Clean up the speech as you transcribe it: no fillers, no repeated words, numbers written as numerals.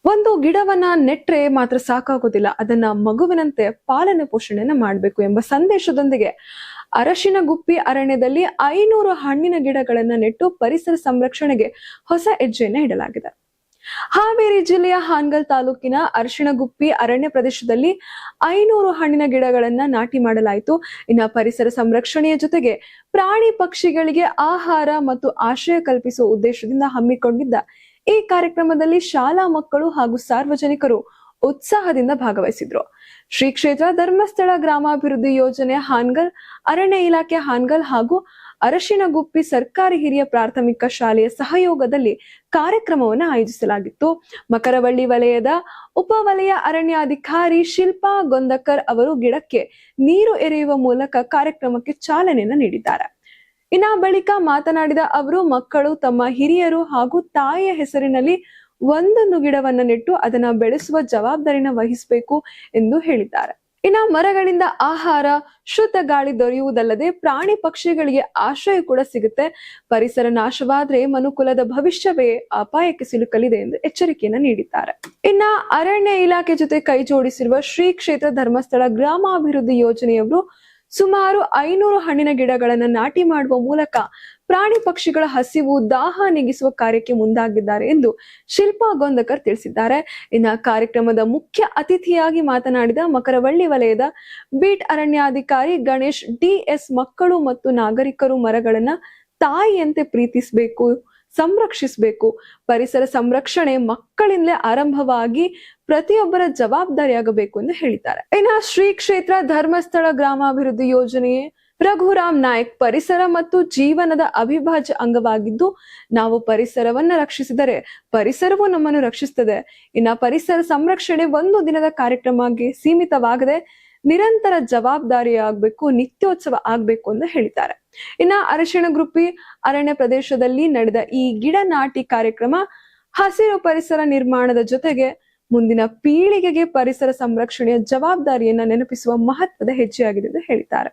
ಒಂದು ಗಿಡವನ್ನ ನೆಟ್ರೆ ಮಾತ್ರ ಸಾಕಾಗೋದಿಲ್ಲ, ಅದನ್ನ ಮಗುವಿನಂತೆ ಪಾಲನೆ ಪೋಷಣೆಯನ್ನ ಮಾಡಬೇಕು ಎಂಬ ಸಂದೇಶದೊಂದಿಗೆ ಅರಶಿನಗುಪ್ಪಿ ಅರಣ್ಯದಲ್ಲಿ 500 ಹಣ್ಣಿನ ಗಿಡಗಳನ್ನ ನೆಟ್ಟು ಪರಿಸರ ಸಂರಕ್ಷಣೆಗೆ ಹೊಸ ಹೆಜ್ಜೆಯನ್ನ ಇಡಲಾಗಿದೆ. ಹಾವೇರಿ ಜಿಲ್ಲೆಯ ಹಾನಗಲ್ ತಾಲೂಕಿನ ಅರಶಿನಗುಪ್ಪಿ ಅರಣ್ಯ ಪ್ರದೇಶದಲ್ಲಿ 500 ಹಣ್ಣಿನ ಗಿಡಗಳನ್ನ ನಾಟಿ ಮಾಡಲಾಯಿತು. ಇನ್ನು ಪರಿಸರ ಸಂರಕ್ಷಣೆಯ ಜೊತೆಗೆ ಪ್ರಾಣಿ ಪಕ್ಷಿಗಳಿಗೆ ಆಹಾರ ಮತ್ತು ಆಶ್ರಯ ಕಲ್ಪಿಸುವ ಉದ್ದೇಶದಿಂದ ಹಮ್ಮಿಕೊಂಡಿದ್ದ ಈ ಕಾರ್ಯಕ್ರಮದಲ್ಲಿ ಶಾಲಾ ಮಕ್ಕಳು ಹಾಗೂ ಸಾರ್ವಜನಿಕರು ಉತ್ಸಾಹದಿಂದ ಭಾಗವಹಿಸಿದ್ರು. ಶ್ರೀ ಕ್ಷೇತ್ರ ಧರ್ಮಸ್ಥಳ ಗ್ರಾಮಾಭಿವೃದ್ಧಿ ಯೋಜನೆ ಹಾನಗಲ್, ಅರಣ್ಯ ಇಲಾಖೆ ಹಾನಗಲ್ ಹಾಗೂ ಅರಶಿನಗುಪ್ಪಿ ಸರ್ಕಾರಿ ಹಿರಿಯ ಪ್ರಾಥಮಿಕ ಶಾಲೆಯ ಸಹಯೋಗದಲ್ಲಿ ಕಾರ್ಯಕ್ರಮವನ್ನು ಆಯೋಜಿಸಲಾಗಿತ್ತು. ಮಕರವಳ್ಳಿ ವಲಯದ ಉಪವಲಯ ಅರಣ್ಯಾಧಿಕಾರಿ ಶಿಲ್ಪಾ ಗೊಂದಕರ್ ಅವರು ಗಿಡಕ್ಕೆ ನೀರು ಎರೆಯುವ ಮೂಲಕ ಕಾರ್ಯಕ್ರಮಕ್ಕೆ ಚಾಲನೆಯನ್ನು ನೀಡಿದ್ದಾರೆ. ಇನ್ನ ಬಳಿಕ ಮಾತನಾಡಿದ ಅವರು, ಮಕ್ಕಳು ತಮ್ಮ ಹಿರಿಯರು ಹಾಗೂ ತಾಯಿಯ ಹೆಸರಿನಲ್ಲಿ ಒಂದೊಂದು ಗಿಡವನ್ನ ನೆಟ್ಟು ಅದನ್ನ ಬೆಳೆಸುವ ಜವಾಬ್ದಾರಿನ ವಹಿಸಬೇಕು ಎಂದು ಹೇಳಿದ್ದಾರೆ. ಇನ್ನ ಮರಗಳಿಂದ ಆಹಾರ, ಶುದ್ಧ ಗಾಳಿ ದೊರೆಯುವುದಲ್ಲದೆ ಪ್ರಾಣಿ ಪಕ್ಷಿಗಳಿಗೆ ಆಶ್ರಯ ಕೂಡ ಸಿಗುತ್ತೆ. ಪರಿಸರ ನಾಶವಾದ್ರೆ ಮನುಕುಲದ ಭವಿಷ್ಯವೇ ಅಪಾಯಕ್ಕೆ ಸಿಲುಕಲಿದೆ ಎಂದು ಎಚ್ಚರಿಕೆಯನ್ನ ನೀಡಿದ್ದಾರೆ. ಇನ್ನ ಅರಣ್ಯ ಇಲಾಖೆ ಜೊತೆ ಕೈ ಜೋಡಿಸಿರುವ ಶ್ರೀ ಕ್ಷೇತ್ರ ಧರ್ಮಸ್ಥಳ ಗ್ರಾಮಾಭಿವೃದ್ಧಿ ಯೋಜನೆಯವರು ಸುಮಾರು 500 ಹಣ್ಣಿನ ಗಿಡಗಳನ್ನು ನಾಟಿ ಮಾಡುವ ಮೂಲಕ ಪ್ರಾಣಿ ಪಕ್ಷಿಗಳ ಹಸಿವು, ದಾಹ ನೀಗಿಸುವ ಕಾರ್ಯಕ್ಕೆ ಮುಂದಾಗಿದ್ದಾರೆ ಎಂದು ಶಿಲ್ಪಾ ಗೊಂದಕರ್ ತಿಳಿಸಿದ್ದಾರೆ. ಇನ್ನು ಕಾರ್ಯಕ್ರಮದ ಮುಖ್ಯ ಅತಿಥಿಯಾಗಿ ಮಾತನಾಡಿದ ಮಕರವಳ್ಳಿ ವಲಯದ ಬೀಟ್ ಅರಣ್ಯಾಧಿಕಾರಿ ಗಣೇಶ್ ಡಿಎಸ್, ಮಕ್ಕಳು ಮತ್ತು ನಾಗರಿಕರು ಮರಗಳನ್ನ ತಾಯಿಯಂತೆ ಪ್ರೀತಿಸಬೇಕು, ಸಂರಕ್ಷಿಸಬೇಕು. ಪರಿಸರ ಸಂರಕ್ಷಣೆ ಮಕ್ಕಳಿಂದಲೇ ಆರಂಭವಾಗಿ ಪ್ರತಿಯೊಬ್ಬರ ಜವಾಬ್ದಾರಿಯಾಗಬೇಕು ಎಂದು ಹೇಳಿದ್ದಾರೆ. ಇನ್ನು ಶ್ರೀ ಕ್ಷೇತ್ರ ಧರ್ಮಸ್ಥಳ ಗ್ರಾಮಾಭಿವೃದ್ಧಿ ಯೋಜನೆ ರಘುರಾಮ್ ನಾಯಕ್, ಪರಿಸರ ಮತ್ತು ಜೀವನದ ಅವಿಭಾಜ್ಯ ಅಂಗವಾಗಿದ್ದು, ನಾವು ಪರಿಸರವನ್ನ ರಕ್ಷಿಸಿದರೆ ಪರಿಸರವು ನಮ್ಮನ್ನು ರಕ್ಷಿಸುತ್ತದೆ. ಇನ್ನ ಪರಿಸರ ಸಂರಕ್ಷಣೆ ಒಂದು ದಿನದ ಕಾರ್ಯಕ್ರಮಕ್ಕೆ ಸೀಮಿತವಾಗದೆ ನಿರಂತರ ಜವಾಬ್ದಾರಿಯಾಗಬೇಕು, ನಿತ್ಯೋತ್ಸವ ಆಗ್ಬೇಕು ಎಂದು ಹೇಳಿದ್ದಾರೆ. ಇನ್ನ ಅರಶಿನಗುಪ್ಪಿ ಅರಣ್ಯ ಪ್ರದೇಶದಲ್ಲಿ ನಡೆದ ಈ ಗಿಡ ನಾಟಿ ಕಾರ್ಯಕ್ರಮ ಹಸಿರು ಪರಿಸರ ನಿರ್ಮಾಣದ ಜೊತೆಗೆ ಮುಂದಿನ ಪೀಳಿಗೆಗೆ ಪರಿಸರ ಸಂರಕ್ಷಣೆಯ ಜವಾಬ್ದಾರಿಯನ್ನ ನೆನಪಿಸುವ ಮಹತ್ವದ ಹೆಜ್ಜೆಯಾಗಿದೆ ಎಂದು ಹೇಳಿದ್ದಾರೆ.